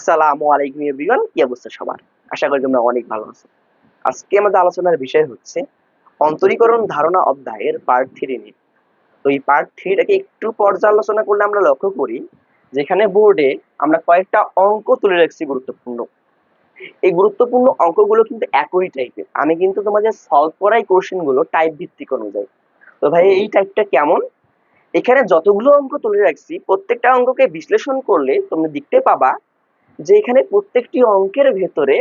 আসসালামু আলাইকুম এভরিওয়ান, কি অবস্থা সবার? আশা করি তোমরা অনেক ভালো আছো। আজকে আমাদের আলোচনার বিষয় হচ্ছে অন্তরীকরণ ধারণা অধ্যায়ের পার্ট 3 নিয়ে। তো এই পার্ট 3 টাকে একটু পর্যালোচনা করলে আমরা লক্ষ্য করি যেখানে বোর্ডে আমরা কয়েকটা অঙ্ক তুলে রাখছি গুরুত্বপূর্ণ। এই গুরুত্বপূর্ণ অঙ্কগুলো কিন্তু একই টাইপের। আমি কিন্তু তোমাদের সলভ করাই কোশ্চেন গুলো টাইপ ভিত্তিক অনুযায়ী। তো ভাই এই টাইপটা কেমন? এখানে যতগুলো অঙ্ক তুলে রাখছি প্রত্যেকটা অঙ্ককে বিশ্লেষণ করলে তোমরা দেখতে পাবা যে এখানে প্রত্যেকটি অঙ্কের ভেতরে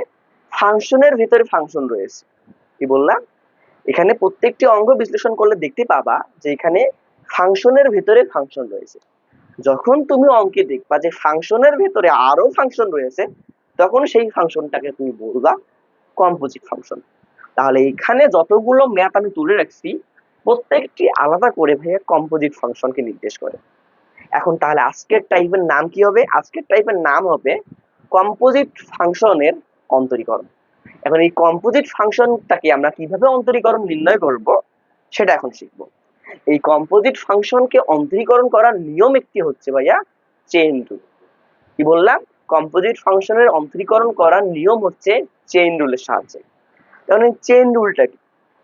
ফাংশনের ভেতরে ফাংশন রয়েছে। কি বললাম? এখানে প্রত্যেকটি অঙ্ক বিশ্লেষণ করলে দেখতে পাবা যে এখানে ফাংশনের ভেতরে ফাংশন রয়েছে। যখন তুমি অঙ্কে দেখবা যে ফাংশনের ভেতরে আরো ফাংশন রয়েছে, তখন সেই ফাংশনটাকে তুমি বলবা কম্পোজিট ফাংশন। তাহলে এখানে যতগুলো ম্যাথ আমি তুলে রাখছি প্রত্যেকটি আলাদা করে ভাইয়া কম্পোজিট ফাংশনকে নির্দেশ করে। এখন তাহলে আজকের টাইপের নাম কি হবে? আজকের টাইপের নাম হবে কম্পোজিট ফাংশনের অন্তরীকরণ। এখন এই কম্পোজিট ফাংশনটাকে আমরা কিভাবে অন্তরীকরণ নির্ণয় করব সেটা এখন শিখবো। এই কম্পোজিট ফাংশনকে অন্তরীকরণ করার নিয়ম একটি হচ্ছে ভাইয়া চেইন রুল। কি বললাম? কম্পোজিট ফাংশনের অন্তরীকরণ করার নিয়ম হচ্ছে চেইন রুলের সাহায্যে। কারণ এই চেইন রুলটা কি?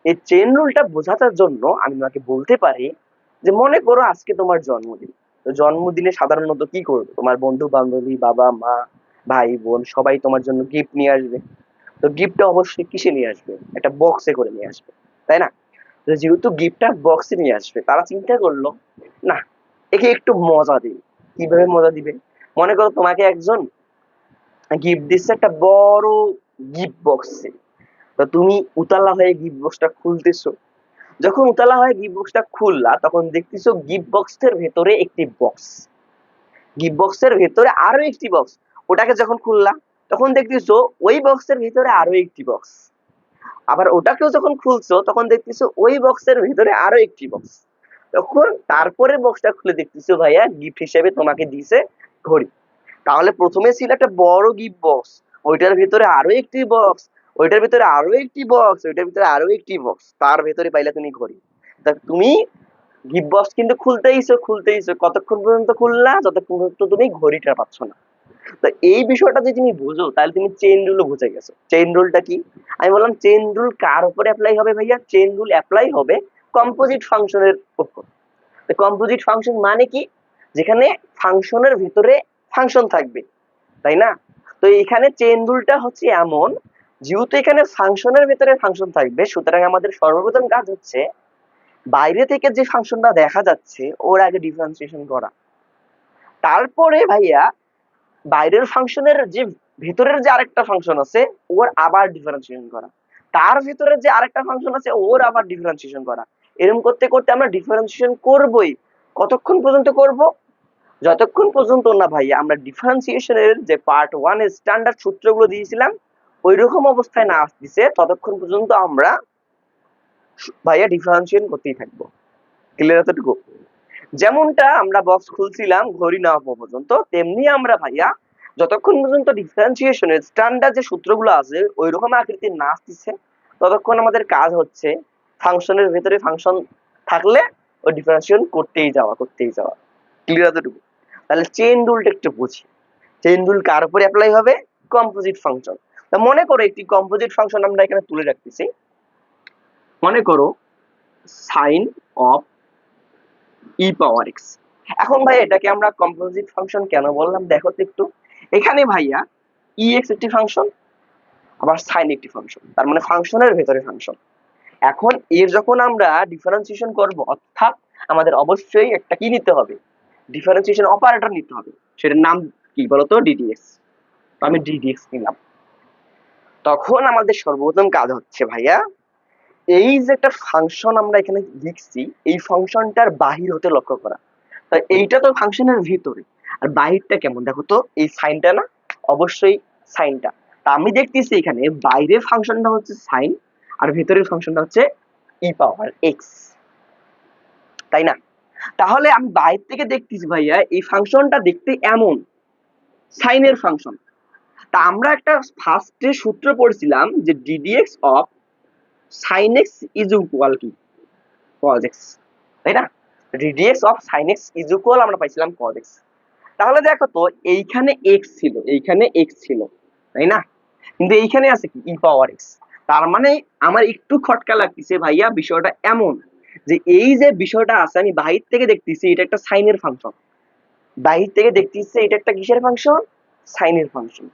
এই চেইন রুলটা বোঝানোর জন্য আমি তোমাকে বলতে পারি যে মনে করো আজকে তোমার জন্মদিন। তো জন্মদিনে সাধারণত কি করবে? তোমার বন্ধু বান্ধবী, বাবা মা, ভাই বোন সবাই তোমার জন্য গিফট নিয়ে আসবে। তো গিফটটা অবশ্যই কিসে নিয়ে আসবে? একটা বক্সে করে নিয়ে আসবে, তাই না? তো যেহেতু গিফটটা বক্সে নিয়ে আসবে, তারা চিন্তা করলো না, একে একটু মজা দিই। কিভাবে মজা দিবে? মনে করো তোমাকে একজন গিফট দিচ্ছে একটা বড় গিফট বক্সে। তো তুমি উতালা হয়ে গিফট বক্সটা খুলতেছো। যখন উতালা হয়ে গিফট বক্সটা খুললা তখন দেখতেছো গিফট বক্সের ভেতরে একটি বক্স, গিফট বক্সের ভেতরে আরো একটি বক্স। ওটাকে যখন খুললা তখন দেখতেছো ওই বক্সের ভিতরে আরো একটি বক্স। আবার ওটাকেও যখন খুলছো তখন দেখতেছো ওই বক্সের ভিতরে আরো একটি বক্স। তখন তারপরে বক্সটা খুলে দেখতেছো ভাইয়া গিফট হিসেবে তোমাকে দিছে ঘড়ি। তাহলে প্রথমে ছিল একটা বড় গিফট বক্স, ওইটার ভিতরে আরো একটি বক্স, ওইটার ভিতরে আরো একটি বক্স, ওইটার ভিতরে আরো একটি বক্স, তার ভেতরে পাইলা তুমি ঘড়ি। তা তুমি গিফট বক্স কিন্তু খুলতেইছো কতক্ষণ পর্যন্ত খুললা? যতক্ষণ পর্যন্ত তুমি ঘড়িটা পাচ্ছ না। তো এই বিষয়টা যদি তুমি বুঝো তাহলে তুমি চেইন রুলও বুঝে গেছো। চেইন রুলটা কি? আমি বললাম চেইন রুল কার উপরে অ্যাপ্লাই হবে ভাইয়া? চেইন রুল অ্যাপ্লাই হবে কম্পোজিট ফাংশনের উপর। কম্পোজিট ফাংশন মানে কি? যেখানে ফাংশনের ভিতরে ফাংশন থাকবে, তাই না? তো এখানে চেইন রুলটা হচ্ছে এমন, যেহেতু এখানে ফাংশনের ভিতরে ফাংশন থাকবে, সুতরাং আমাদের সর্বপ্রথম কাজ হচ্ছে বাইরে থেকে যে ফাংশনটা দেখা যাচ্ছে ওর আগে ডিফারেন্সিয়েশন করা। তারপরে ভাইয়া বাইরের ফাংশনের যে ভেতরের যে আরেকটা ফাংশন আছে ওর আবার ডিফারেন্সিয়েশন করা, তার ভিতরে যে আরেকটা ফাংশন আছে ওর আবার ডিফারেন্সিয়েশন করা। এরকম করতে করতে আমরা ডিফারেন্সিয়েশন করবই। কতক্ষণ পর্যন্ত করব? যতক্ষণ পর্যন্ত না ভাই আমরা ডিফারেন্সিয়েশনের যে পার্ট 1 এর স্ট্যান্ডার্ড সূত্রগুলো দিয়েছিলাম ওই রকম অবস্থায় না আসছে ততক্ষণ পর্যন্ত আমরা ভাইয়া ডিফারেন্সিয়েশন করতেই থাকবো। ক্লিয়ার এতটুকু? যেমনটা আমরা বক্স খুলছিলাম ঘড়ি না হওয়া পর্যন্ত, তেমনি আমরা ভাইয়া যতক্ষণ পর্যন্ত ডিফারেন্সিয়েশনের স্ট্যান্ডার্ড যে সূত্রগুলো আছে ওই রকম আকৃতির না আসতেছে ততক্ষণ আমাদের কাজ হচ্ছে ফাংশনের ভেতরে ফাংশন থাকলে ওই ডিফারেন্সিয়েশন করতেই যাওয়া। ক্লিয়ার এতটুকু? তাহলে চেইন রুলটা একটু বুঝি। চেইন রুল কার উপরে অ্যাপ্লাই হবে? Composite function. তা মনে করো একটি কম্পোজিট ফাংশন আমরা এখানে তুলে রাখতেছি। মনে করো sine of e power x. এখন ভাই এটাকে আমরা কম্পোজিট ফাংশন কেন বললাম দেখো তো একটু। এখানে ভাইয়া ই এক্স একটি ফাংশন, আবার সাইন একটি ফাংশন, তার মানে ফাংশনের ভেতরে ফাংশন। এখন এর যখন আমরা ডিফারেন্সিয়েশন করব, অর্থাৎ আমাদের অবশ্যই একটা কি নিতে হবে? ডিফারেন্সিয়েশন অপারেটর নিতে হবে। সেটার নাম কি বলতো? ডিডিএক্স। তো আমি ডিডিএক্স নিলাম। তখন আমাদের সর্বপ্রথম কাজ হচ্ছে ভাইয়া এই যে একটা ফাংশন আমরা এখানে লিখছি এই ফাংশনটার বাহির হতে লক্ষ্য করা। তাই এইটা তো ফাংশনের ভিতরে, আর বাহিরটা কেমন দেখো তো, এই সাইনটা না? অবশ্যই সাইনটা। তা আমি দেখতেছি এখানে বাইরের ফাংশনটা হচ্ছে সাইন আর ভেতরের ফাংশনটা হচ্ছে ই পাওয়ার এক্স, তাই না? তাহলে আমি বাইরে থেকে দেখতেছি ভাইয়া এই ফাংশনটা দেখতে এমন সাইনের ফাংশন। তা আমরা একটা ফার্স্টে সূত্র পড়ছিলাম যে ddx of sine x is equal কি cos x, তাই না? ddx of sin x is equal আমরা পাইছিলাম cos x। তাহলে দেখো তো এইখানে এক্স ছিল, এইখানে এক্স ছিল, তাই না? কিন্তু এইখানে আছে কি ই পাওয়ার এক্স। তার মানে আমার একটু খটকা লাগতেছে ভাইয়া বিষয়টা এমন যে এই যে বিষয়টা আছে আমি বাহির থেকে দেখতেছি এটা একটা সাইনের ফাংশন, বাহির থেকে দেখতেছি এটা একটা কিসের ফাংশন, সাইনের ফাংশন।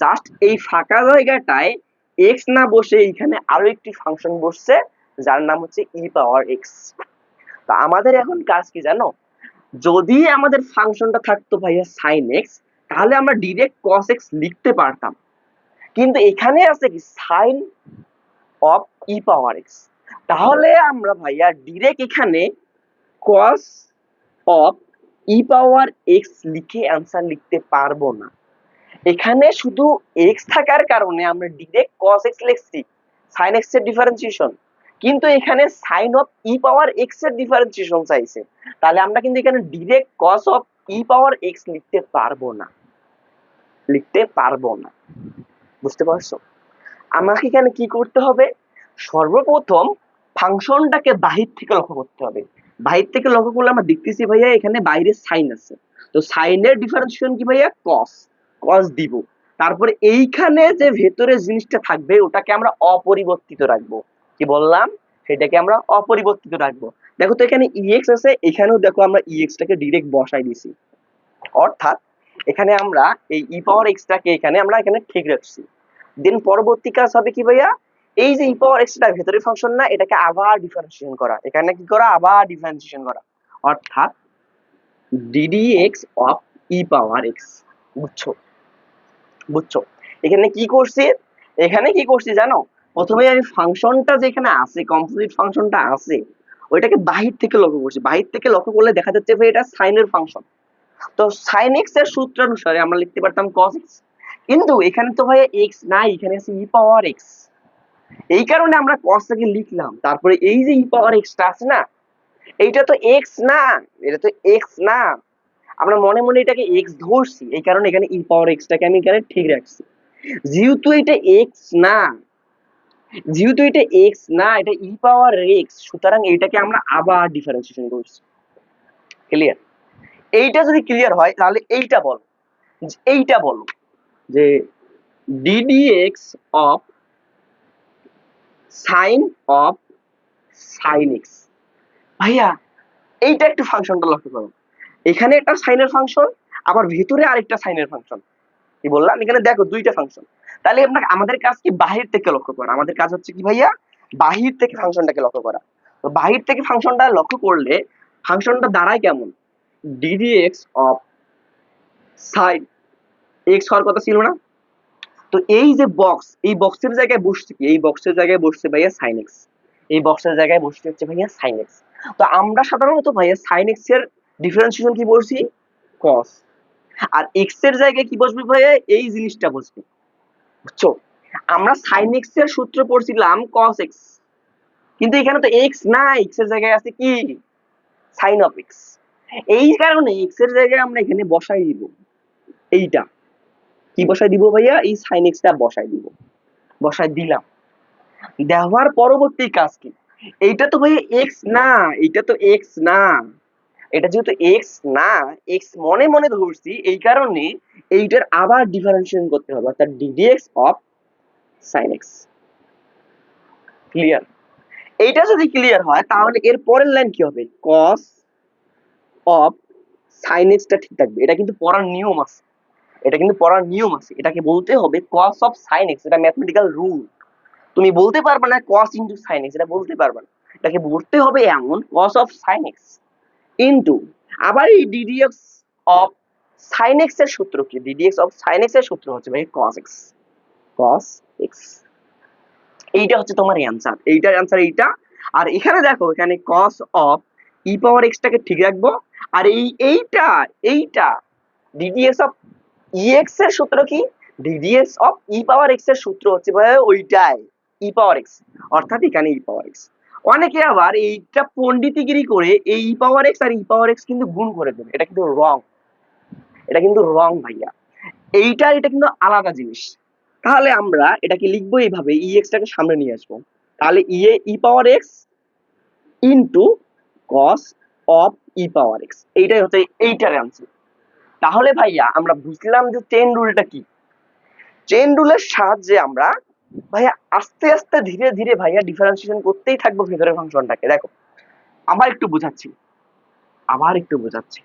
জাস্ট এই ফাঁকা জায়গাটায় এক্স না বসে এখানে আরো একটি ফাংশন বসছে যার নাম হচ্ছে ই পাওয়ার এক্স। তা আমাদের এখন কাজ কি জানো, যদি আমাদের ফাংশনটা থাকতো ভাইয়া সাইন এক্স তাহলে আমরা ডিরেক্ট কস এক্স লিখতে পারতাম, কিন্তু এখানে আছে কি sine of e power x. তাহলে আমরা ভাইয়া ডিরেক্ট এখানে cos of e power x লিখে অ্যান্সার লিখতে পারবো না। এখানে শুধু এক্স থাকার কারণে আমরা ডিরেক্ট কস এক্স লিখছি, সাইন এক্স এর ডিফারেন্সিয়েশন, কিন্তু এখানে sine of e power x এর ডিফারেন্সিয়েশন চাইছে, তাহলে আমরা কিন্তু এখানে direct cos of e power x লিখতে পারবো না, লিখতে পারবো না। বুঝতে পারছো? আমাকে এখানে কি করতে হবে, সর্বপ্রথম ফাংশনটাকে বাহির থেকে লক্ষ্য করতে হবে। বাহির থেকে লক্ষ্য করলে আমরা দেখতেছি ভাইয়া এখানে বাইরে সাইন আছে, তো সাইনের ডিফারেন্সিয়েশন কি ভাইয়া কস, কস দিব। তারপরে এইখানে যে ভেতরে জিনিসটা থাকবে ওটাকে আমরা অপরিবর্তিত রাখবো। কি বললাম, সেটাকে আমরা অপরিবর্তিত রাখবো। দেখো তো এখানে ইএক্স আছে, এখানেও দেখো আমরা ইএক্স টাকে ডিরেক্ট বসাই দিছি, অর্থাৎ এখানে আমরা এই ই পাওয়ার এক্স টাকে এখানে আমরা এখানে ঠিক রাখছি। দেন পরবর্তী কাজ হবে কি ভাইয়া, এই যে ই পাওয়ার এক্স টা ভেতরের ফাংশন না, এটাকে আবার ডিফারেন্সিয়েশন করা, এখানে কি করা, আবার ডিফারেন্সিয়েশন করা, অর্থাৎ ddx of e power x. বুঝছো? বুঝছো? এখানে কি করছি, এখানে কি করছি জানো, প্রথমে আমি ফাংশনটা যেখানে আছে, কম্পোজিট ফাংশনটা আছে, ওইটাকে বাহির থেকে লক্ষ্য করছি। বাহির থেকে লক্ষ্য করলে দেখা যাচ্ছে ভাই এটা সাইনের ফাংশন, তো sin x এর সূত্রানুসারে আমরা লিখতে পারতাম cos x, কিন্তু এখানে তো ভাই x নাই, এখানে আছে e পাওয়ার x, এই কারণে আমরা cos টাকে লিখলাম। তারপরে এই যে e পাওয়ার x টা আছে না, এইটা তো x না, এটা তো x না, আমরা মনে মনে এটাকে x ধরছি, এই কারণে এখানে e পাওয়ার x টাকে আমি এখানে ঠিক রাখছি। যেহেতু এটা x না, যেহেতু এটা x না, এটা e পাওয়ার x, সুতরাং এটাকে আমরা আবার ডিফারেন্সিয়েশন করছি। ক্লিয়ার? এইটা যদি ক্লিয়ার হয় তাহলে এইটা বলো, এইটা বলো যে ddx of sin of sin x। ভাইয়া এইটা একটু ফাংশনটা লক্ষ্য করো, এখানে একটা সাইনের ফাংশন, আবার ভিতরে আরেকটা সাইনের ফাংশন। কি বললাম, এখানে দেখো দুইটা ফাংশন। তাহলে আপনাকে আমাদের কাজ কি বাহির থেকে লক্ষ্য করা, আমাদের কাজ হচ্ছে কি ভাইয়া বাহির থেকে ফাংশনটাকে লক্ষ্য করা। তো বাহির থেকে ফাংশনটা লক্ষ্য করলে ফাংশনটা দাঁড়ায় কেমন, ddx of sin x হওয়ার কথা ছিল না, তো এই যে বক্স, এই বক্সের জায়গায় বসছে কি, এই বক্সের জায়গায় বসছে ভাইয়া sin x, এই বক্সের জায়গায় বসছে হচ্ছে ভাইয়া sin x। তো আমরা সাধারণত ভাইয়া sin x এর ডিফারেন্সিয়েশন কি বলছি, cos, আর x এর জায়গায় কি বসবে ভাইয়া, এই জিনিসটা বসবে। বুঝছো? আমরা sin x এর সূত্র পড়ছিলাম cos x, কিন্তু এখানে তো x না, x এর জায়গায় আছে কি sin of x, এই কারণে x এর জায়গায় আমরা এখানে বসাই দিব এইটা। কি বসাই দিব ভাইয়া, এই sin x টা বসাই দিব, বসাই দিলাম। দেওয়ার পরবর্তী কাজ কি, এইটা তো ভাই x না, এটা তো x না, এটা যেহেতু x না, x মনে মনে ধরছি, এই কারণে এইটার আবার ডিফারেন্সিয়েশন করতে হবে, অর্থাৎ ddx of sin x। Clear? এইটা যদি ক্লিয়ার হয় তাহলে এর পরের লাইন কি হবে, cos of sin x টা ঠিক থাকবে। এটা কিন্তু পড়ার নিয়ম আছে, এটা কিন্তু পড়ার নিয়ম আছে, এটাকে বলতে হবে cos of sin x, এটা ম্যাথমেটিক্যাল রুল। তুমি বলতে পারবে না cos into sin x, এটা বলতে পারবে না, এটাকে বলতে হবে এমন cos of sin x into আবার এই ddx of sin x এর সূত্র কি, ddx of sin x এর সূত্র হচ্ছে ভাই cos x, cos x। এইটা হচ্ছে তোমার অ্যানসার, এইটার অ্যানসার এইটা। আর এখানে দেখো, এখানে cos of e power x টাকে ঠিক রাখবো, আর এইটা এইটা ddx of ex এর সূত্র কি, ddx of e power x এর সূত্র হচ্ছে ভাই ওইটাই e পাওয়ার x, অর্থাৎ এখানে e পাওয়ার x। অনেকে আবার এইটা পণ্ডিতিগিরি করে এই e পাওয়ার x আর e পাওয়ার x কিন্তু গুণ করে দেবে, এটা কিন্তু রং, এটা কিন্তু রং ভাইয়া, এইটা এটা কিন্তু আলাদা জিনিস। তাহলে আমরা এটাকে লিখবো এইভাবে, ex টাকে সামনে নিয়ে আসবো, তাহলে e power x into cos of e power x, এইটাই হচ্ছে এইটার অ্যান্সার। তাহলে ভাইয়া আমরা বুঝলাম যে চেইন রুলটা কি। চেইন রুলের সাহায্যে আমরা ভাইয়া আস্তে আস্তে ধীরে ধীরে ভাইয়া ডিফারেন্সিয়েশন করতেই থাকবো ভেতরের ফাংশনটাকে। দেখো আবার একটু বোঝাচ্ছি, আবার একটু বোঝাচ্ছি,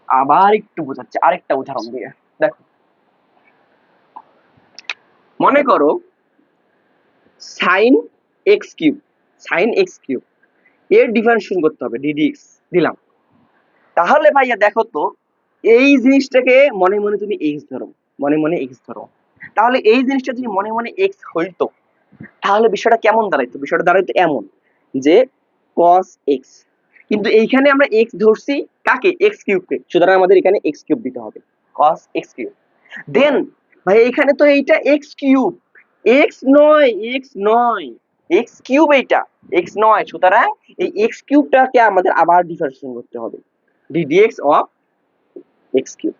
আবার একটু বোঝাচ্ছি আরেকটা উদাহরণ দিয়ে। দেখো মনে করো sine x cube, sine x cube এর ডিফারেন্সিয়েশন করতে হবে ডিডিএক্স দিলাম। তাহলে ভাইয়া দেখো তো এই জিনিসটাকে মনে মনে তুমি এক্স ধরো, মনে মনে এক্স ধরো, তাহলে এই জিনিসটা যদি মনে মনে এক্স হইতো তাহলে বিষয়টা কেমন দাঁড়াইতো? বিষয়টা দাঁড়াইতো এমন যে cos x, কিন্তু এইখানে আমরা x ধরছি কাকে? x কিউবকে, সুতরাং আমাদের এখানে x কিউব দিতে হবে, cos x কিউব। দেন ভাই এখানে তো এইটা x কিউব, x নয়, x নয়, x কিউব, এইটা x নয়, সুতরাং এই x কিউবটাকে আমাদের আবার ডিফারেন্সিয়েশন করতে হবে ddx of x cube.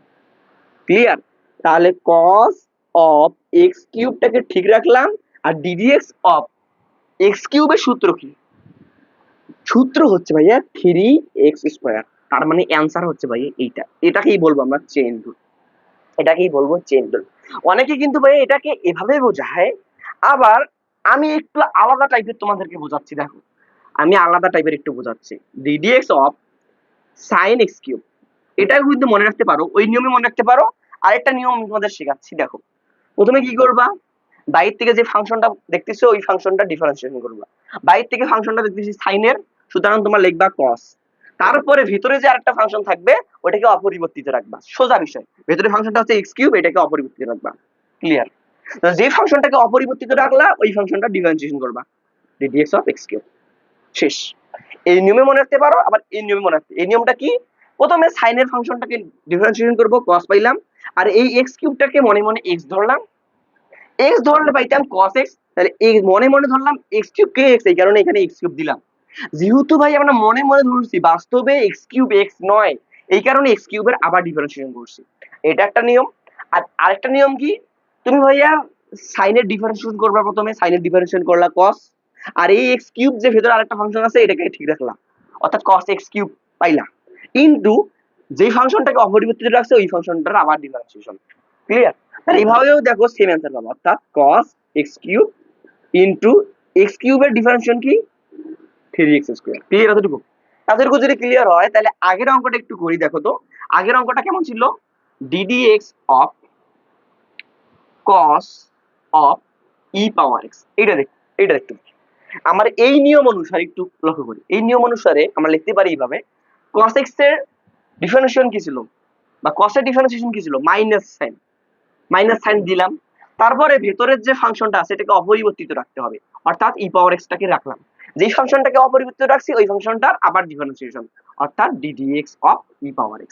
Clear? তাহলে cos অফ x কিউবটাকে ঠিক রাখলাম, আর ddx অফ x কিউবের সূত্র কি? সূত্র হচ্ছে ভাইয়া 3x²। তার মানে অ্যানসার হচ্ছে ভাইয়া এইটা। এটাকেই বলবো আমরা চেইন রুল, এটাকেই বলবো চেইন রুল। অনেকে কিন্তু ভাইয়া এটাকে এভাবে বোঝায়, আবার আমি একটু আলাদা টাইপের তোমাদেরকে বোঝাচ্ছি। দেখো আমি আলাদা টাইপের একটু বোঝাচ্ছি। ddx of sin x cube, এটাও কিন্তু মনে রাখতে পারো, ওই নিয়মে মনে রাখতে পারো। আরেকটা নিয়ম আমি তোমাদের শেখাচ্ছি। দেখো প্রথমে কি করবা, বাইরে থেকে যে ফাংশনটা দেখতেছো ওই ফাংশনটা ডিফারেন্সিয়েশন করবা। বাইরে থেকে ফাংশনটা দেখতেছি সাইনের, সুতরাং তোমার লিখবা cos। তারপরে ভিতরে যে আরেকটা ফাংশন থাকবে ওটাকে অপরিবর্তিত রাখবা, সোজা বিষয়। ভিতরে ফাংশনটা হচ্ছে x কিউব, এটাকে অপরিবর্তিত রাখবা। ক্লিয়ার? তো যে ফাংশনটাকে অপরিবর্তিত রাখলা ওই ফাংশনটা ডিফারেন্সিয়েশন করবা ddx অফ x কিউব। শেষ। এই নিয়মে মনে রাখতে পারো, আবার এই নিয়মে মনে রাখতে। এই নিয়মটা কি? প্রথমে সাইনের ফাংশনটাকে ডিফারেন্সিয়েশন করব, cos পাইলাম, আর এই x কিউবটাকে মনে মনে x ধরলাম। x ধরলে পাইতাম cos x, তাহলে এই মনে মনে ধরলাম x কিউব কে x, এই কারণে এখানে x কিউব দিলাম। যেহেতু ভাই আমরা মনে মনে ধরছি, বাস্তবে x কিউব x নয়, এই কারণে x কিউবের আবার ডিফারেন্সিয়েশন করছি। এটা একটা নিয়ম। আর আরেকটা নিয়ম কি, তুমি ভাইয়া সাইনের ডিফারেন্সিয়েশন করবা, প্রথমে সাইনের ডিফারেন্সিয়েশন করলা cos, আর এই x কিউব যে ভেতরে আরেকটা ফাংশন আছে এটাকে ঠিক রাখলাম, অর্থাৎ cos x কিউব পাইলা, ইনটু যে ফাংশনটাকে অপরিবর্তিত রাখছে ওই ফাংশনটার আবার ডিফারেন্সিয়েশন। ক্লিয়ার? তাহলে এইভাবেও দেখো সেম অ্যান্সার পাবো, অর্থাৎ cos x cube into x কিউবের ডিফারেন্সিয়েশন কি? 3x²। ক্লিয়ার? এতটুকু? এতটুকু যদি ক্লিয়ার হয় তাহলে আগের অঙ্কটা একটু করি। দেখো তো আগের অঙ্কটা কেমন ছিল? ddx of cos of e power x, এইটা দেখ, এইটা দেখতে পাচ্ছি। আমার এই নিয়ম অনুসারে একটু লক্ষ্য করি, এই নিয়ম অনুসারে আমরা লিখতে পারি এইভাবে, cos x এর ডিফারেন্সিয়েশন কি ছিল, বা cos এর ডিফারেন্সিয়েশন কি ছিল? মাইনাস সাইন, মাইনাস সাইন দিলাম। তারপরে ভেতরের যে ফাংশনটা আছে এটাকে অপরিবর্তিত রাখতে হবে, অর্থাৎ e পাওয়ার x টাকে রাখলাম। যেই ফাংশনটাকে অপরিবর্তিত রাখছি ওই ফাংশনটার আবার ডিফারেন্সিয়েশন, অর্থাৎ ddx of e power x।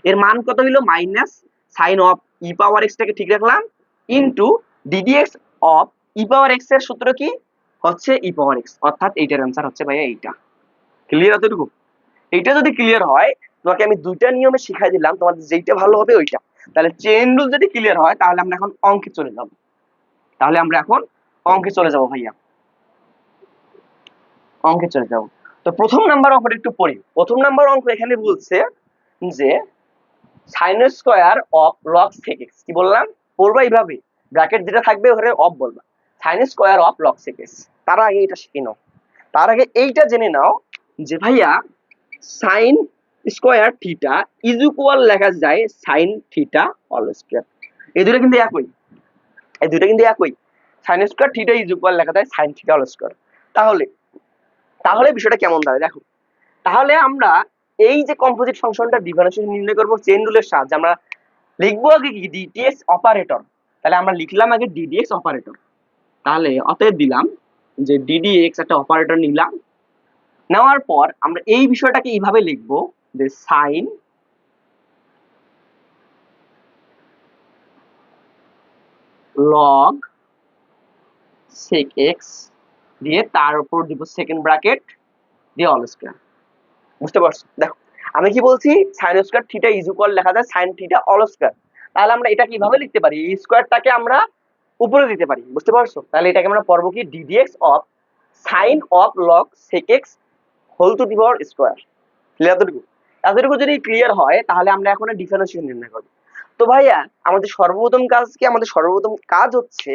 এর মান কত হইলো? Minus sine of e power x টাকে ঠিক রাখলাম, into ddx of e power x এর সূত্র কি? হচ্ছে e পাওয়ার x, অর্থাৎ এইটার অ্যান্সার হচ্ছে ভাইয়া এইটা। ক্লিয়ার? এতটুকু? এইটা যদি ক্লিয়ার হয়, তোমাকে আমি দুইটা নিয়মে শিখাই দিলাম, তোমাদের যেইটা ভালো হবে ওইটা। তাহলে চেইন রুল যদি ক্লিয়ার হয় তাহলে আমরা এখন অঙ্কে চলে যাব, তাহলে আমরা এখন অঙ্কে চলে যাব ভাইয়া, অঙ্কে চলে যাব। তো প্রথম নাম্বার অঙ্কটা একটু পড়ি। প্রথম নাম্বার অঙ্ক এখানে বলছে যে sin square of log sec x, কি বললাম? পড়বা এইভাবে, ব্র্যাকেট যেটা থাকবে ওখানে অফ বলবা, sin square of log sec x। তার আগে এটা শিখে নাও, তার আগে এইটা জেনে নাও যে ভাইয়া sin square theta is equal লেখা যায় sin থিটা অল স্কয়ার। এই দুটো কিন্তু একই, এই দুটো কিন্তু একই। sin square theta is equal লেখা যায় sin থিটা অল স্কয়ার। তাহলে তাহলে বিষয়টা কেমন দাঁড়ায় দেখো। তাহলে আমরা এই যে কম্পোজিট ফাংশনটা ডিফারেন্সিয়েশন নির্ণয় করব চেইন রুলের সাহায্যে, আমরা লিখবো আগে কি? ddx operator. তাহলে আমরা লিখলাম আগে ddx অপারেটর। তাহলে অতএব দিলাম যে ddx একটা অপারেটর নিলাম, নেওয়ার পর আমরা এই বিষয়টাকে এইভাবে লিখবো যে sin log sec x দিয়ে তার উপর দিব সেকেন্ড ব্র্যাকেট দিয়ে অল স্কয়ার। বুঝতে পারছো? দেখো আমি কি বলছি, sin square theta is equal লেখা যায় sin থিটা অল স্কয়ার। তাহলে আমরা এটা কিভাবে লিখতে পারি? এই স্কয়ারটাকে আমরা উপরে দিতে পারি। বুঝতে পারছো? তাহলে এটাকে আমরা পড়বো কি? ddx of sin of log sec x whole to the power square. Clear? এতটুকু? এতটুকু যদি ক্লিয়ার হয় তাহলে আমরা এখন ডিফারেন্সিয়েশন নির্ণয় করবো। তো ভাইয়া আমাদের সর্বপ্রথম কাজ হচ্ছে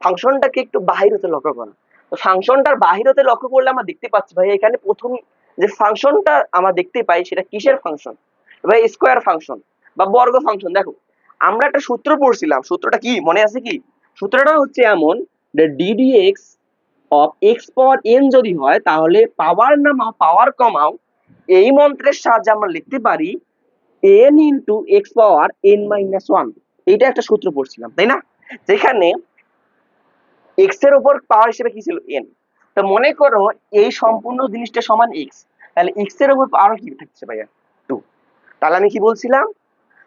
ফাংশনটাকে একটু বাহির হতে লক্ষ্য করা। তো ফাংশনটার বাহির হতে লক্ষ্য করলে আমরা দেখতে পাচ্ছি ভাই এখানে প্রথম যে ফাংশনটা আমরা দেখতে পাই সেটা কিসের ফাংশন ভাই? স্কোয়ার ফাংশন বা বর্গ ফাংশন। দেখো আমরা একটা সূত্র পড়ছিলাম, সূত্রটা কি মনে আছে কি? সূত্রটা হচ্ছে এমন যে ddx of x power N যদি হয় তাহলে পাওয়ার নামাও পাওয়ার কমাও এই মন্ত্রের সাহায্যে আমরা লিখতে পারি n ইন্টু এক্স পাওয়ার n মাইনাস ওয়ান। এইটা একটা সূত্র পড়ছিলাম তাই না, যেখানে এক্স এর উপর পাওয়ার হিসেবে কি ছিল n। তো মনে করো এই সম্পূর্ণ জিনিসটা সমান x, তাহলে x এর উপর পাওয়ার কি থাকছে ভাইয়া 2। তাহলে আমি কি বলছিলাম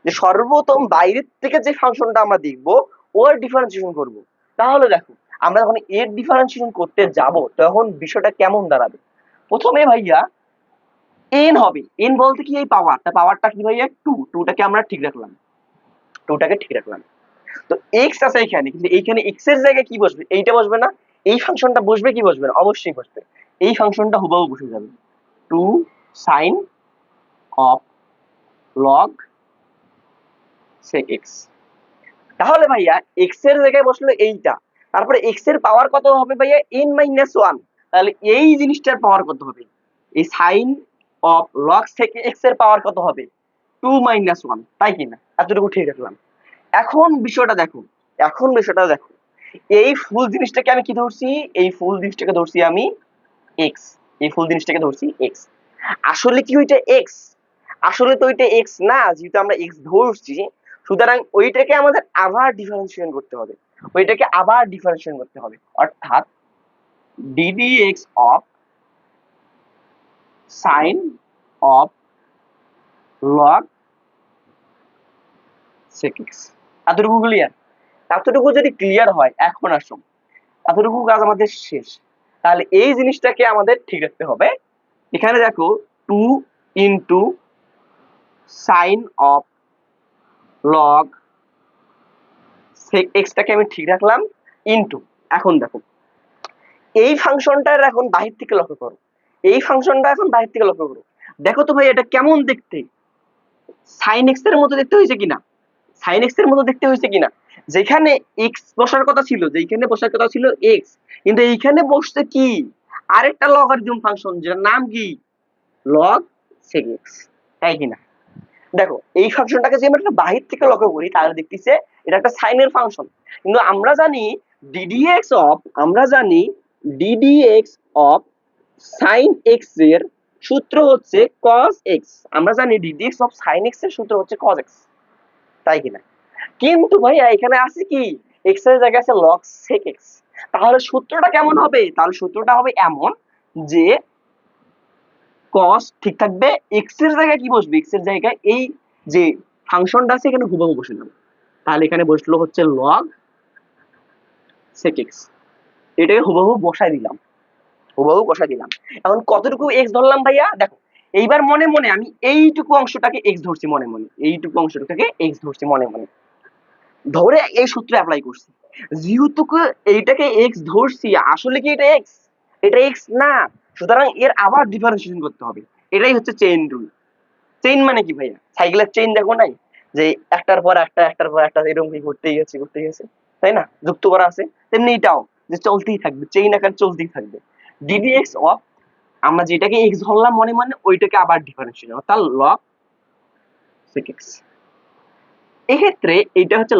যে সর্বপ্রথম বাইরের থেকে যে ফাংশনটা আমরা দেখবো ওর ডিফারেন্সিয়েশন করব। তাহলে দেখো আমরা যখন এর ডিফারেন্সিয়েশন করতে যাব তখন বিষয়টা কেমন দাঁড়াবে? প্রথমে ভাইয়া n হবে, n বলতে কি এই পাওয়ার, তা পাওয়ারটা কি ভাইয়া 2, 2টাকে আমরা ঠিক রাখলাম, 2টাকে ঠিক রাখলাম। তো x আছে এখানে, কিন্তু এইখানে x এর জায়গায় কি বসবে? এইটা বসবে না, এই ফাংশনটা বসবে কি বসবে না? অবশ্যই বসবে। এই ফাংশনটা হুবহু বসে যাবে 2 sin of log sec x। তাহলে ভাইয়া x এর জায়গায় বসলো এইটা, তারপরে x এর পাওয়ার কত হবে ভাইয়া n মাইনাস ওয়ান। তাহলে এই জিনিসটার পাওয়ার কত হবে? এই সাইন অফ লগ থেকে x এর পাওয়ার কত হবে? 2 মাইনাস ওয়ান, তাই কিনা? এতটুকু ঠিক রাখলাম। এখন বিষয়টা দেখো, এই ফুল জিনিসটাকে আমি কি ধরছি? এই ফুল জিনিসটাকে ধরছি আমি x, এই ফুল জিনিসটাকে ধরছি x। আসলে কি ওইটা x? আসলে তো ওইটা x না, যেহেতু আমরা x ধরছি সুতরাং ওইটাকে আমাদের আবার ডিফারেন্সিয়েশন করতে হবে, অর্থাৎ ddx of sign of log sec x। এতটুকু ক্লিয়ার? এতটুকু যদি ক্লিয়ার হয় এখন আসুন, এতটুকু কাজ আমাদের শেষ। তাহলে এই জিনিসটাকে আমাদের ঠিক রাখতে হবে। এখানে দেখো 2 into sine of log sec x টাকে আমি ঠিক রাখলাম ইন্টু, এখন দেখো এই ফাংশনটার এখন বাহির থেকে লক্ষ্য করো, দেখো তো ভাই এটা কেমন দেখতে? সাইন এক্স এর মতো দেখতে হয়েছে কিনা? যেখানে এক্স বসার কথা ছিল, এক্স, কিন্তু এইখানে বসছে কি আরেকটা লগারিদম ফাংশন, যার নাম কি লগ সেক এক্স, তাই কিনা? দেখো এই ফাংশনটাকে যদি আমরা বাহির থেকে লক্ষ্য করি তাহলে দেখতেছে এটা একটা সাইনের ফাংশন, কিন্তু আমরা জানি ddx অফ সাইন এক্স এর সূত্র হচ্ছে cos x। আমরা জানি ddx অফ সাইন x এর সূত্র হচ্ছে cos x, তাই কিনা? কিন্তু ভাইয়া এখানে আছে কি x এর জায়গায় আছে log sec x। তাহলে সূত্রটা কেমন হবে? তাহলে সূত্রটা হবে এমন যে cos ঠিক থাকবে, x এর জায়গায় কি বসবে? x এর জায়গায় এই যে ফাংশনটা আছে এখানে হুবহু বসে যাবে। তাহলে এখানে বসলো হচ্ছে log sec x, এটাকে হুবহু বসাই দিলাম। এখন কতটুকু x ধরলাম ভাইয়া? দেখো এইবার মনে মনে আমি এইটুকু অংশটাকে x ধরছি মনে মনে, ধরে এই সূত্র অ্যাপ্লাই করছি। যেহেতু এইটাকে x ধরছি, আসলে কি এটা x? এটা x না, সুতরাং এর আবার ডিফারেন্সিয়েশন করতে হবে। এটাই হচ্ছে চেইন রুল। চেইন মানে কি ভাইয়া? সাইকেলের চেইন দেখো নাই যে একটার পর একটা এরকম কি ঘুরতেই গেছে, তাই না? যুক্ত করা আছে, তেমনি এটাও যে চলতেই থাকবে, চেইন আকার চলতেই থাকবে। ddx অফ আমরা যেটাকে x ধরলাম মনে ওইটাকে আবার ডিফারেন্সিয়েশন, অর্থাৎ log sec x। এক্ষেত্রে এটা হচ্ছে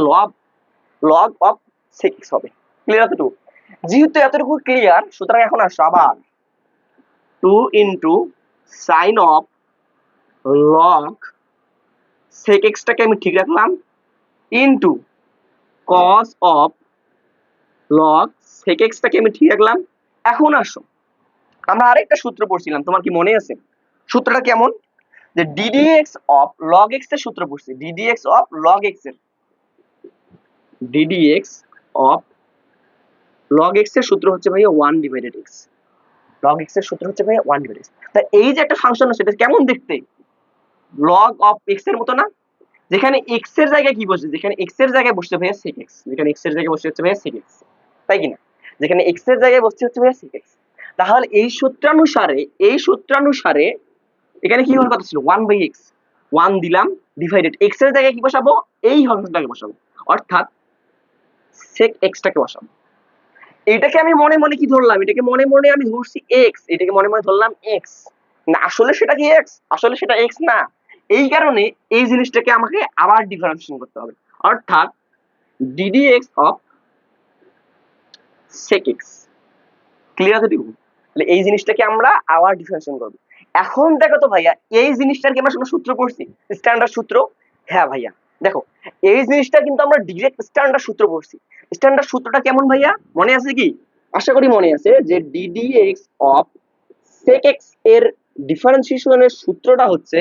log of sec x হবে। ক্লিয়ার এতটুকু? যেহেতু এতটুকু ক্লিয়ার, সুতরাং এখন আসো আবার 2 into sine of log sec x টাকে আমি ঠিক রাখলাম into cos of log sec x টাকে আমি ঠিক রাখলাম। এখন আসো আমরা আরেকটা সূত্র পড়ছিলাম, তোমার কি মনে আছে? সূত্রটা কেমন? যে ddx of log x এর সূত্র পড়ছি, ddx of log x এর সূত্র হচ্ছে ভাইয়া 1 ডিভাইডেড x। তা এই যে একটা ফাংশন আছে এটা কেমন দেখতে? log of x এর মতো না? যেখানে x এর জায়গায় কি বসে? যেখানে x এর জায়গায় বসছে ভাইয়া sec x, তাই কিনা? যেখানে x এর জায়গায় বসছে হচ্ছে ভাইয়া sec x। তাহলে এই সূত্রানুসারে এখানে কি হওয়ার কথা ছিল 1/x, 1 দিলাম ডিভাইডেড x এর জায়গায় কি বসাবো, এই ফাংশনটাকে বসাবো, অর্থাৎ sec x টাকে বসাবো। এটাকে আমি মনে মনে কি ধরলাম, এটাকে মনে মনে আমি ধরছি x, এটাকে মনে মনে ধরলাম x, না আসলে সেটা কি x, আসলে সেটা x না। এই কারণে এই জিনিসটাকে আমাকে আবার ডিফারেন্সিয়েশন করতে হবে, অর্থাৎ ddx of sec x। Clear আছে? তাহলে এই জিনিসটাকে আমরা আবার ডিফারেন্সিয়েশন করব। এখন দেখো তো ভাইয়া, এই জিনিসটার কি আমরা কোনো সূত্র পড়ছি, স্ট্যান্ডার্ড সূত্র? হ্যাঁ ভাইয়া, দেখো এই জিনিসটা কিন্তু আমরা ডিরেক্ট স্ট্যান্ডার্ড সূত্র পড়ছি। স্ট্যান্ডার্ড সূত্রটা কেমন ভাইয়া, মনে আছে কি? আশা করি মনে আছে যে ddx অফ sec x এর ডিফারেন্সিয়েশনের সূত্রটা হচ্ছে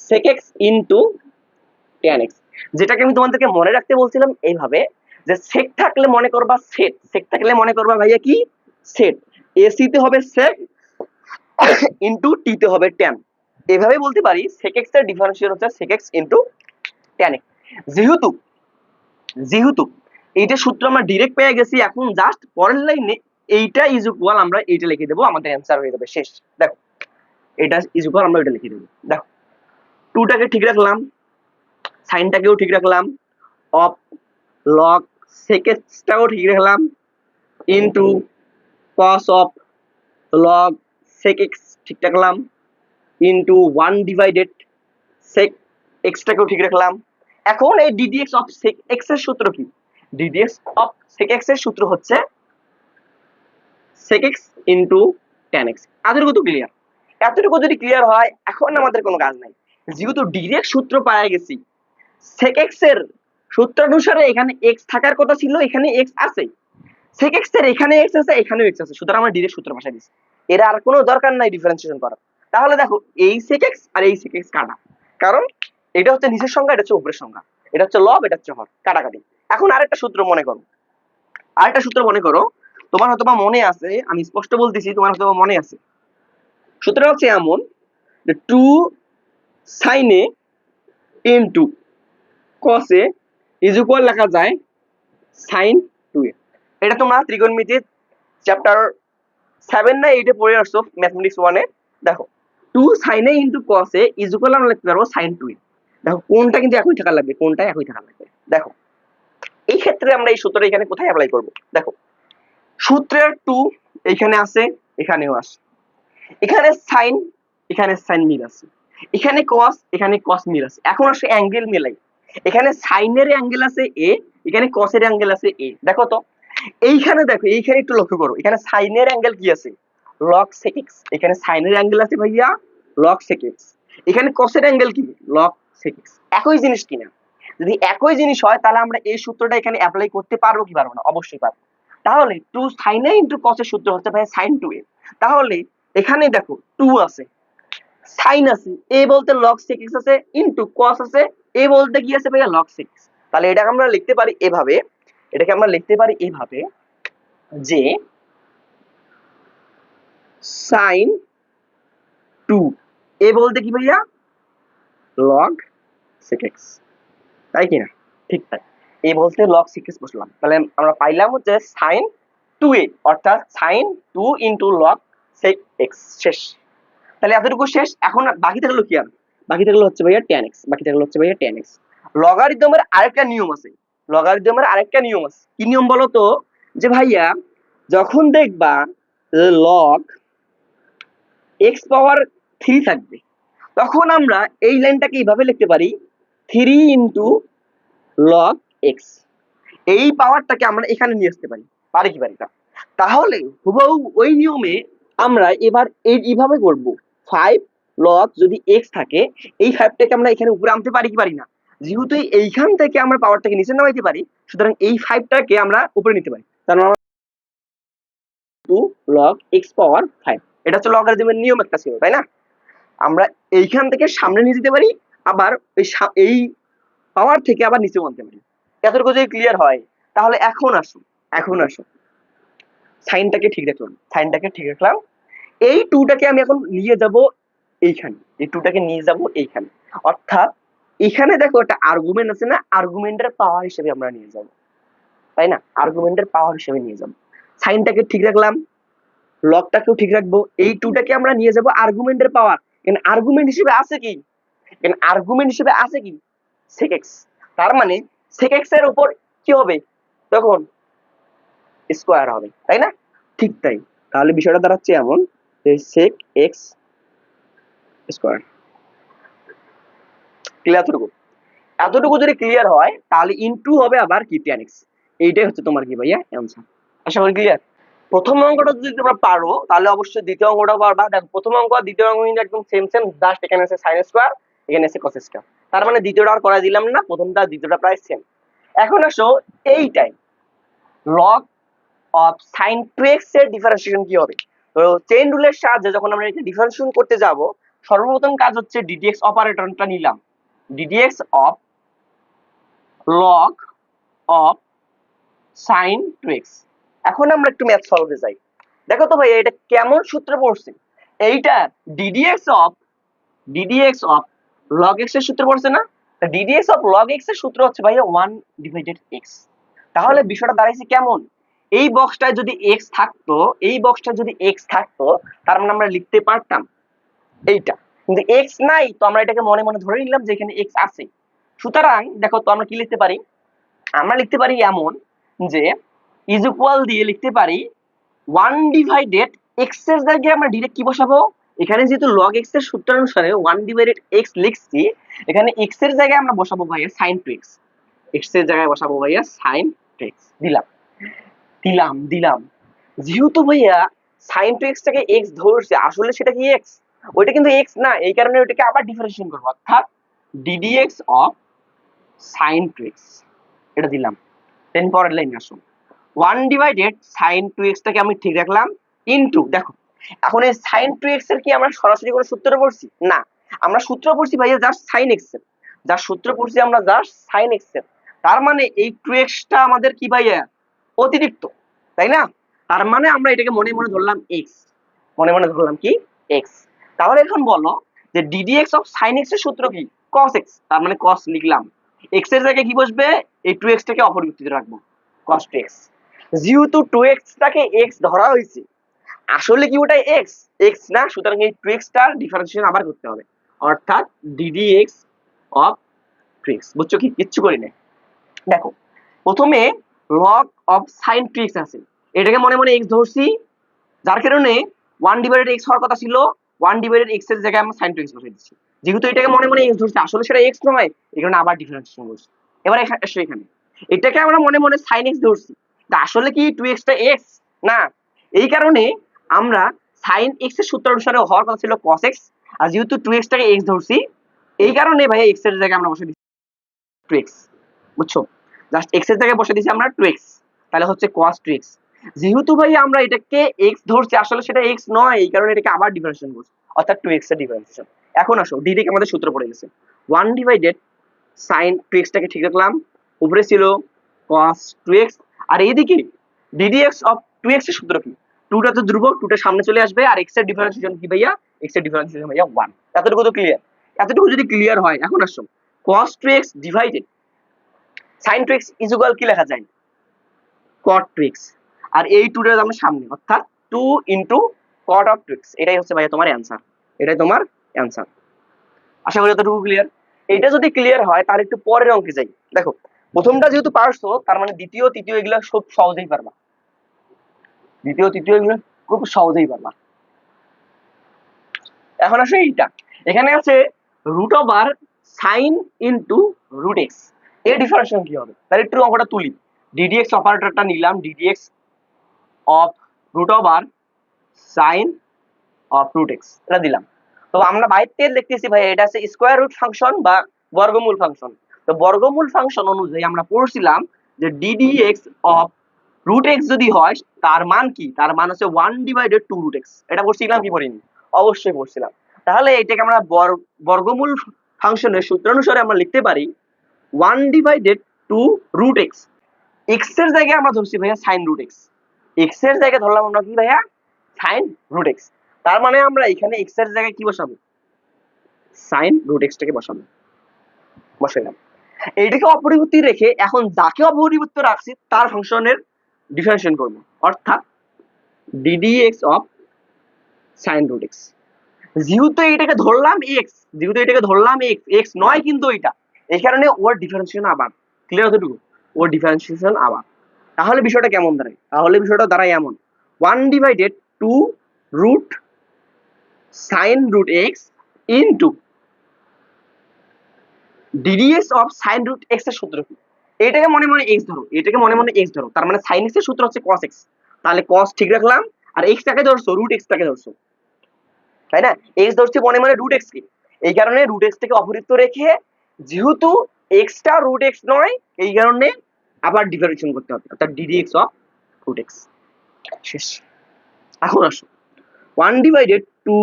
sec x into tan x, যেটাকে আমি তোমাদেরকে মনে রাখতে বলছিলাম এইভাবে যে sec থাকলে মনে করবা সেট, sec থাকলে মনে করবা ভাইয়া কি সেট, ac তে হবে sec ইনটু t তে হবে tan। এভাবে বলতে পারি sec x এর ডিফারেন্সিয়াল হচ্ছে sec x into tan x। যেহেতু যেহেতু এইটা সূত্র আমরা ডাইরেক্ট পেয়ে গেছি, এখন জাস্ট পরের লাইনে এইটা ইজ ইকুয়াল আমরা এইটা লিখে দেব, আমাদের অ্যানসার হয়ে যাবে, শেষ। দেখো এটা ইজ ইকুয়াল আমরা এটা লিখে দেব। দেখো 2 টাকে ঠিক রাখলাম, সাইনটাকেও ঠিক রাখলাম, অফ log sec x টাও ঠিক রাখলাম, into cos of log sec x ঠিক রাখলাম, ইনটু 1 ডিভাইডেড sec x টাকেও ঠিক রাখলাম। এখন এই ddx অফ sec x এর সূত্র কি? ddx অফ sec x এর সূত্র হচ্ছে sec x into tan x। এতটুকু তো ক্লিয়ার? এতটুকু যদি ক্লিয়ার হয়, এখন আমাদের কোনো কাজ নাই, যেহেতু ডিরেক্ট সূত্র পাওয়া গেছি, sec x এর সূত্র অনুসারে এখানে x থাকার কথা ছিল, এখানে x আছে, sec x এর এখানে x আছে, এখানেও x আছে, সুতরাং আমরা ডিরেক্ট সূত্র বসাই দিছি, এর আর কোনো দরকার নাই ডিফারেন্সিয়েশন করার। তাহলে দেখো এই sec x আর এই sec x কাটা, কারণ এটা হচ্ছে নিচের সংখ্যা, এটা হচ্ছে উপরের সংখ্যা, এটা হচ্ছে লব, এটা হচ্ছে হর, কাটাকাটি। এখন আরেকটা সূত্র মনে করো, আরেকটা সূত্র মনে করো, তোমার হয়তো মনে আছে, আমি স্পষ্ট বলতেছি তোমার হয়তো মনে আছে। সূত্রটা হচ্ছে এমন যে 2 sin a into cos a is equal লেখা যায় sin 2a। এটা তোমরা ত্রিকোণমিতির চ্যাপ্টার 7 না 8 এ পড়ে আসছো ম্যাথমেটিক্স 1 এ। দেখো 2 sin a into cos a is equal আমরা লিখতে পারবো sin 2a। দেখো কোনটা কিন্তু একই থাকা লাগবে, কোনটা একই থাকা লাগবে। দেখো এই ক্ষেত্রে আমরা এই সূত্রটা এখানে কোথায় অ্যাপ্লাই করব? দেখো সূত্রের 2 এখানে আছে, এখানেও আছে, এখানে sin, এখানে sin মিল আছে, এখানে cos, এখানে cos মিল আছে। এখন আসলে অ্যাঙ্গেল মিলাই, এখানে sin এর অ্যাঙ্গেল আছে a, এখানে cos এর অ্যাঙ্গেল আছে a। দেখো তো এইখানে, দেখো এইখানে একটু লক্ষ্য করো, এখানে sin এর অ্যাঙ্গেল কি আছে, log sec x, এখানে sin এর অ্যাঙ্গেল আছে ভাইয়া log sec x, এখানে cos এর অ্যাঙ্গেল কি log sec x। একই জিনিস কিনা? যদি একই জিনিস হয় তাহলে আমরা এই সূত্রটা এখানে অ্যাপ্লাই করতে পারবো কি পারবো না? অবশ্যই পারবো। তাহলে 2 sin a ইনটু cos এর সূত্র হচ্ছে ভাই sin 2a। তাহলে এখানে দেখো 2 আছে, sin আছে, a বলতে log sec x আছে, ইনটু cos আছে, a বলতে কি আছে ভাইয়া log sec x। তাহলে এটাকে আমরা লিখতে পারি এভাবে, এটাকে আমরা লিখতে পারি এইভাবে যে sin 2, a বলতে কি ভাইয়া log sec x, তাই কি না? ঠিক তাই, a বলতে log sec x বসলাম, তাহলে আমরা পাইলাম হচ্ছে sin 2a, অর্থাৎ sin 2 into log sec x। শেষ। তাহলে এতটুকু শেষ। এখন বাকি থাকলো কি আর? বাকি থাকলো হচ্ছে ভাইয়া tan x, বাকি থাকলো হচ্ছে ভাইয়া tan x। লগারিদমের আরেকটা নিয়ম আছে, লগারিদমের আরেকটা নিয়ম আছে। কি নিয়ম বলো তো? যে ভাইয়া যখন দেখবা log x পাওয়ার 3 থাকবে, তখন আমরা এই লাইনটাকে এইভাবে লিখতে পারি 3 ইনটু log x। এই পাওয়ারটাকে আমরা এখানে নিয়ে আসতে পারি, পারি কি পারি না? তাহলে হুবহু ওই নিয়মে আমরা এবার এইভাবে করব, 5 log যদি x থাকে, এই 5টাকে আমরা এখানে উপরে আনতে পারি কি পারি না? যেহেতু এইখান থেকে আমরা পাওয়ারটাকে নিচে নামাইতে পারি, সুতরাং এই 5টাকে আমরা উপরে নিতে পারি। তার মানে 2 log x পাওয়ার 5, এটা হচ্ছে লগারিদমের নিয়ম একটা ছিল, তাই না? আমরা এইখান থেকে সামনে নিয়ে যেতে পারি, আবার এই পাওয়ার থেকে আবার নিচে আনতে পারি। এতটুকু যদি ক্লিয়ার হয়, তাহলে এখন আসো, এখন আসো, সাইনটাকে ঠিক রাখলাম, সাইনটাকে ঠিক রাখলাম, এই 2টাকে আমি এখন নিয়ে যাব এইখানে, এই 2টাকে নিয়ে যাব এইখানে, অর্থাৎ এখানে দেখো একটা আর্গুমেন্ট আছে না, আর্গুমেন্টের পাওয়ার হিসেবে আমরা নিয়ে যাব, তাই না? আর্গুমেন্টের পাওয়ার হিসেবে নিয়ে যাব। সাইনটাকে ঠিক রাখলাম, লগটাকেও ঠিক রাখবো, এই টুটাকে আমরা নিয়ে যাব আর্গুমেন্টের পাওয়ার। এখানে আর্গুমেন্ট হিসেবে আছে কি, এখানে আর্গুমেন্ট হিসেবে আছে কি sec x, তার মানে sec x এর উপর কি হবে তখন স্কয়ার হবে, তাই না? ঠিক তাই। তাহলে বিষয়টা দাঁড়াচ্ছে এমন যে sec x স্কয়ার। ক্লিয়ার? এতটুকু যদি ক্লিয়ার হয় তাহলে ইনটু হবে আবার কি tan x। এইটাই হচ্ছে তোমার কি ভাইয়া অ্যানসার। আশা করি ক্লিয়ার। প্রথম অঙ্কটা যদি তোমরা পারো তাহলে অবশ্যই দ্বিতীয় অঙ্কটাও পারবা। দেখো প্রথম অঙ্ক আর দ্বিতীয় অঙ্ক কিন্তু একদম সেম সেম, জাস্ট এখানে আছে sin স্কয়ার, এখানে আছে cos স্কয়ার। তার মানে দ্বিতীয়টা আর করা দিলাম না, প্রথমটা দ্বিতীয়টা প্রায় সেম। এখন আসো এইটাই log অফ sin 2x এর ডিফারেন্সিয়েশন কি হবে। তো চেইন রুলের সাহায্যে যখন আমরা এটা ডিফারেন্সিয়েশন করতে যাব, সর্বপ্রথম কাজ হচ্ছে ddx অপারেটরটা নিলাম, ddx of log of sin 2x। এখন আমরা একটু ম্যাথ সলভে যাই। দেখো তো ভাই এটা কেমন সূত্র পড়ছে, এইটা ddx অফ log x এর সূত্র পড়ছে না? ddx অফ log x এর সূত্র হচ্ছে ভাই 1/x। তাহলে বিষয়টা দাঁড়াইছে কেমন, এই বক্সটায় যদি x থাকতো, এই বক্সটায় যদি x থাকতো তার মানে আমরা লিখতে পারতাম এইটা, কিন্তু x নাই তো আমরা এটাকে মনে মনে ধরে নিলাম যে এখানে x আছে। সুতরাং দেখো তো আমরা কি লিখতে পারি, আমরা লিখতে পারি এমন যে ইজ ইকুয়াল দিয়ে লিখতে পারি 1/x এর জায়গায় আমরা ডাইরেক্ট কি বসাবো, এখানে যেহেতু log x এর সূত্র অনুসারে 1/x লিখছি, এখানে x এর জায়গায় আমরা বসাবো ভাইয়া sin 2x, x এর জায়গায় বসাবো ভাইয়া sin 2x। দিলাম দিলাম দিলাম যেহেতু ভাইয়া sin 2x টাকে x ধরছে, আসলে সেটা কি x, ওইটা কিন্তু x না, এই কারণে ওইটাকে আবার ডিফারেন্সিয়েশন করব, অর্থাৎ ddx অফ sin 2x এটা দিলাম। দেন পরের লাইন আসুন, 1/sin 2x টাকে আমি ঠিক রাখলাম ইনটু, দেখো এখন এই sin 2x এর কি আমরা সরাসরি কোনো সূত্র পড়ছি না, আমরা সূত্র পড়ছি ভাইয়া জাস্ট sin x এর, যার সূত্র পড়ছি আমরা জাস্ট sin x এর। তার মানে এই 2x টা আমাদের কি ভাইয়া অতিরিক্ত, তাই না? তার মানে আমরা এটাকে মনে মনে ধরলাম x, মনে মনে ধরলাম কি x। তাহলে এখন বলো যে ddx অফ sin x এর সূত্র কি cos x, তার মানে cos লিখলাম, x এর জায়গায় কি বসবে, এই 2x টাকে অপরিবর্তিত রাখবো cos 2x। যেহেতু 2x টাকে x ধরা হয়েছে, আসলে কি ওটা x, x না, সুতরাং এই 2x টার ডিফারেন্সিয়েশন আবার করতে হবে, অর্থাৎ ddx অফ 2x। বুঝছো কি, কিচ্ছু করি না। দেখো প্রথমে log অফ sin 2x আছে, এটাকে মনে মনে x ধরছি, যার কারণে 1/x হওয়ার কথা ছিল, 1/x এর জায়গায় আমরা sin 2x বসাই দিচ্ছি। যেহেতু এটাকে মনে মনে x ধরছি, আসলে সেটা x নয়, এই কারণে আবার ডিফারেন্সিয়েশন করছি। এবার এখানে এটাকে আমরা মনে মনে sin x ধরছি, তা আসলে কি 2x টা x না, এই কারণে আমরা sin x এর সূত্র অনুসারে হওয়ার কথা ছিল cos x, আর যেহেতু 2x টাকে x ধরছি, এই কারণে ভাই x এর জায়গায় আমরা বসে দিচ্ছি 2x। বুঝছো, জাস্ট x এর জায়গায় বসে দিয়েছি আমরা 2x, তাহলে হচ্ছে cos 2x। যেহেতু ভাই আমরা এটাকে x ধরছি, আসলে সেটা x নয়, এই কারণে এটাকে আবার ডিফারেন্সিয়েশন করছি, অর্থাৎ 2x এর ডিফারেন্সিয়েশন। এখন আসো ডিরেক্ট আমাদের সূত্র পড়ে গেছে, 1/sin 2x টাকে ঠিক রাখলাম, উপরে ছিল cos 2x, আর এইদিকে ddx অফ 2x এর সূত্র কি, 2 টা তো ধ্রুবক, 2 টা সামনে চলে আসবে, আর x এর ডিফারেন্সিয়েশন কি ভাইয়া, x এর ডিফারেন্সিয়েশন ভাইয়া 1। এতটুকু তো ক্লিয়ার? এতটুকু যদি ক্লিয়ার হয়, এখন আসো cos 2x divided sin 2x is equal কি লেখা যায়, cot 2x, আর এই 2 টা আমরা সামনে, অর্থাৎ 2 ইনটু cot of 2x। এটাই হচ্ছে ভাইয়া তোমার অ্যানসার, এটাই তোমার অ্যানসার। আশা করি এতটুকু ক্লিয়ার। এটা যদি ক্লিয়ার হয় তাহলে একটু পরের অঙ্কে যাই। দেখো প্রথমটা যেহেতু পারছো, তার মানে দ্বিতীয় তৃতীয় এগুলো খুব সহজেই পারবা, দ্বিতীয় তৃতীয় এগুলো খুব সহজেই পারবা। এখন আসে এইটা, এখানে আছে √sin ইনটু √x, এর ডিফারেন্সিয়েশন কি হবে, তাহলে একটু অঙ্কটা তুলি। ddx অপারেটরটা নিলাম, ddx of √sin of √x এটা দিলাম। তো আমরা বাইরে থেকে দেখতেছি ভাই এটা আছে স্কয়ার রুট ফাংশন বা বর্গমূল ফাংশন। তো বর্গমূল ফাংশন অনুযায়ী আমরা পড়ছিলাম যে ddx অফ √x যদি হয় তার মান কি, তার মান হচ্ছে 1/2 √x। এটা পড়ছিলাম কি পড়িনি? অবশ্যই পড়ছিলাম। তাহলে এটাকে আমরা বর্গমূল ফাংশনের সূত্র অনুসারে আমরা লিখতে পারি 1/2 √x। x এর জায়গায় আমরা ধরছি ভাইয়া sin √x, x এর জায়গায় ধরলাম আমরা কি ভাইয়া sin √x। তার মানে আমরা এখানে x এর জায়গায় কি বসাবো, sin √x টাকে বসাইলাম। এইটাকে অপরিবর্তিত রেখে এখন যাকে অপরিবর্তিত রাখছি তার ফাংশনের ডিফারেন্সিয়েশন করব, অর্থাৎ ddx of sine root x. যেহেতু এটাকে ধরলাম এক্স, যেহেতু এটাকে ধরলাম এক্স, এক্স নয় কিন্তু এটা, এই কারণে ওর ডিফারেন্সিয়েশন আবার, ক্লিয়ার যতটুকু, ওর ডিফারেন্সিয়েশন আবার। তাহলে বিষয়টা কেমন দাঁড়ায়? তাহলে বিষয়টা দাঁড়ায় এমন, 1/2 root sine root x into d d x of sine root x এর সূত্র কি? এটাকে মনে মনে এক্স ধরো, এটাকে মনে মনে এক্স ধরো, তার মানে সাইন এক্স এর সূত্র হচ্ছে কস এক্স। তাহলে কস ঠিক রাখলাম, আর এক্স টাকে ধরছো, রুট এক্স টাকে ধরছো, তাই না? এক্স ধরছি মনে মনে রুট এক্স কে, এই কারণে রুট এক্স থেকে অপরিক্ত রেখে, যেহেতু এক্সটা রুট এক্স নয়, এই কারণে আবার ডিফারেন্সিয়েশন করতে হবে, অর্থাৎ ডিডিএক্স অফ রুট এক্স। শেষ। এখন আসো, 1/2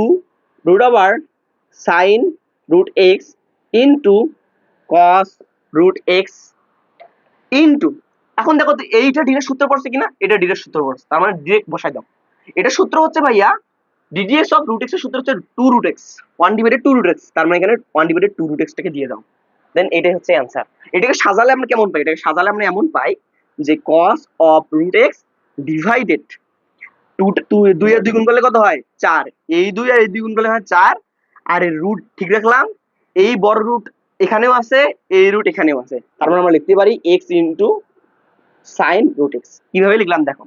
root over sine root x into cos root x into, এখন দেখো তো এইটা ডিরেক্ট সূত্র পড়ছে কিনা, এটা ডিরেক্ট সূত্র পড়ছে, তার মানে ডিরেক্ট বসাই দাও। এটা সূত্র হচ্ছে ভাইয়া ডিডিএক্স অফ রুট এক্স এর সূত্র হচ্ছে 2 রুট এক্স, 1/2 রুট এক্স, তার মানে এখানে 1/2 রুট এক্স টাকে দিয়ে দাও, দেন এটাই হচ্ছে অ্যান্সার। এটাকে সাজালে আমরা কেমন পাই? এটাকে সাজালে আমরা এমন পাই যে cos of root x divided 2 এর 2 গুণ করলে কত হয়? 4, এই 2 আর এই 2 গুণ করলে হয় 4, আর এই রুট ঠিক রাখলাম, এই বড় রুট এখানেও আছে, এই রুট এখানেও আছে, তার মানে আমরা লিখতে পারি x into sine root x. কিভাবে লিখলাম দেখো,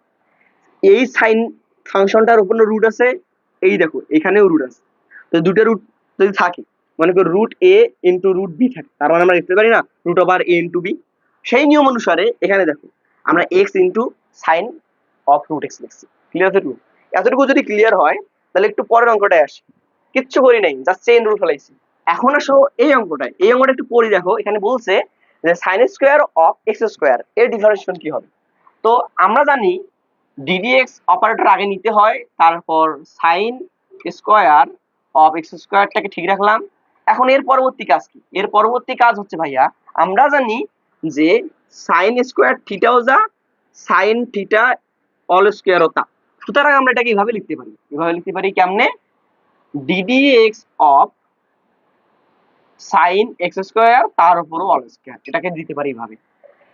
এই সাইন ফাংশনটার উপর রুট আছে, এই দেখো এখানেও রুট আছে, তো দুটো রুট যদি থাকে, মনে করো root A into root B থাকে, তার মানে আমরা লিখতে পারি না root over A into B. সেই নিয়ম অনুসারে এখানে দেখো আমরা x into sine of root x লিখছি। ক্লিয়ার? এতটুকু, এতটুকু যদি ক্লিয়ার হয় তাহলে একটু পরের অঙ্কটায় আসি। কিচ্ছু করি নাই, জাস্ট চেইন রুল ফেলাইছি। এখন আসো এই অঙ্কটায়, এই অঙ্কটা একটু পড়ি দেখো, এখানে বলছে যে sine square of x square এর ডিফারেন্সিয়েশন কি হবে? তো আমরা জানি ডিডিএক্স অপারেটর আগে নিতে হয়, তারপর সাইন স্কোয়ার অফ এক্স স্কোয়ারটাকে ঠিক রাখলাম। এখন এর পরবর্তী কাজ কি? এর পরবর্তী কাজ হচ্ছে ভাইয়া, আমরা জানি যে সাইন স্কোয়ার থিটাও যা, সাইন থিটা অল স্কোয়ারও তা, সুতরাং আমরা এটাকে এইভাবে লিখতে পারি, এভাবে লিখতে পারি কেমনে? Ddx of sine x square তার উপরও অল স্কোয়ার, এটাকে দিতে পারি এইভাবে।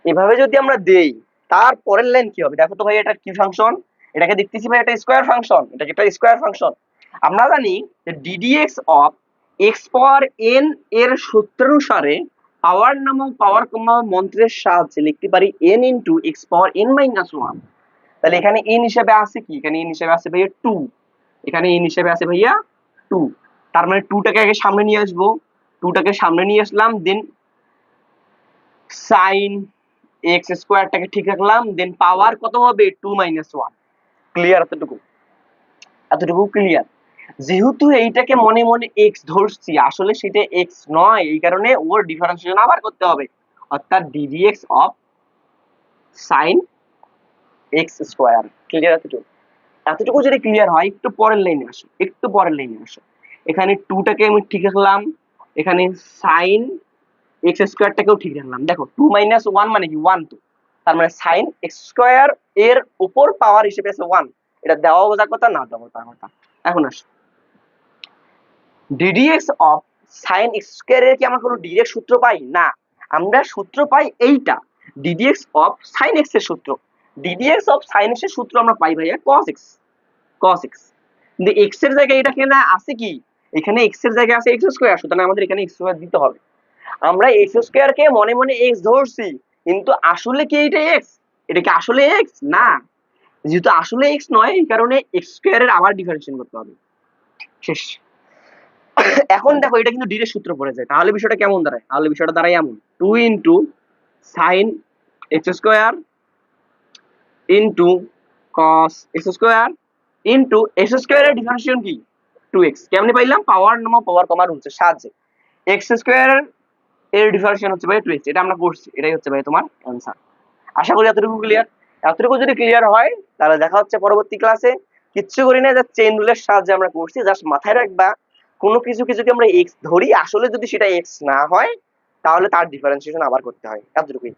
এভাবে যদি আমরা দেই, তারপরের লাইন কি হবে দেখো তো ভাই, এটা কি ফাংশন? এটাকে দেখতেছি ভাই এটা স্কোয়ার ফাংশন, এটা একটা স্কোয়ার ফাংশন। আমরা জানি যে ddx of x power N এর সূত্রানুসারে পাওয়ার নামক পাওয়ার কমা মন্ত্রের সাহায্যে লিখতে পারি এন ইন্টু এক্স পাওয়ার এন মাইনাস ওয়ান। তাহলে এখানে এন হিসেবে আছে কি? এখানে এন হিসেবে আছে ভাইয়া 2, এখানে এন হিসেবে আছে ভাইয়া 2, তার মানে 2টাকে আগে সামনে নিয়ে আসবো, 2টাকে সামনে নিয়ে আসলাম, দেন সাইন এক্স স্কোয়ারটাকে ঠিক রাখলাম, দেন পাওয়ার কত হবে? 2 মাইনাস 1। ক্লিয়ার? এতটুকু, এতটুকু ক্লিয়ার? যেহেতু এইটাকে মনে মনে এক্স ধরছি, আসলে সেটা এক্স নয়, এই কারণে ওর ডিফারেন্সিয়েশন আবার করতে হবে, অর্থাৎ ddx of sine x square. Clear? এতটুকু, এতটুকু যদি ক্লিয়ার হয়, একটু পরের লাইনে আসো, একটু পরের লাইনে আসো। এখানে 2টাকে আমি ঠিক রাখলাম, এখানে সাইন এক্স স্কোয়ারটাকেও ঠিক রাখলাম। দেখো 2 মাইনাস 1 মানে কি? 1, তো তার মানে সাইন এক্স স্কোয়ার এর উপর পাওয়ার হিসেবে আছে 1, এটা দেওয়া বোঝার কথা, না দেওয়া বোঝার কথা। এখন আসো, ddx of sine x square এর কি আমরা কোনো ডিরেক্ট সূত্র পাই? না, আমরা সূত্র পাই এইটা, ডিডিএক্স অফ সাইন এক্স এর সূত্র। ডিডিএক্স অফ সাইন এক্স এর সূত্র আমরা পাই ভাইয়া cos x, cos x। কিন্তু x এর জায়গায় এটা কেন আছে কি? এখানে x এর জায়গায় আছে x স্কয়ার, সুতরাং আমাদের এখানে x স্কয়ার দিতে হবে। আমরা x স্কয়ার কে মনে মনে x ধরছি, কিন্তু আসলে কি এটা x? এটা কি আসলে x? না, যেহেতু আসলে x নয়, এই কারণে x স্কয়ার এর আবার ডিফারেন্সিয়েশন করতে হবে। শেষ। এখন দেখো এটা কিন্তু ডিরেক্ট সূত্র পড়ে যায়, তাহলে বিষয়টা কেমন দাঁড়ায়? তাহলে বিষয়টা দাঁড়ায় এমন, 2 into sign x square into cos x square into x square এর ডিফারেন্সিয়েশন কি? 2x। কেমনে পাইলাম? পাওয়ার নামক পাওয়ার কমা রুলসের সাহায্যে। x স্কয়ার এর ডিফারেন্সিয়েশন হচ্ছে ভাই 2x, এটা আমরা করছি, এটাই হচ্ছে ভাই তোমার অ্যানসার। আশা করি এতটুকু ক্লিয়ার। এতটুকু যদি ক্লিয়ার হয় তাহলে দেখা হচ্ছে পরবর্তী ক্লাসে। কিচ্ছু করি না, জাস্ট চেইন রুলের সাহায্যে আমরা করছি। জাস্ট মাথায় রাখবা, কোনো কিছুকে যদি আমরা x ধরি, আসলে যদি সেটা x না হয়, তাহলে তার ডিফারেন্সিয়েশন আবার করতে হয়। এতটুকুই।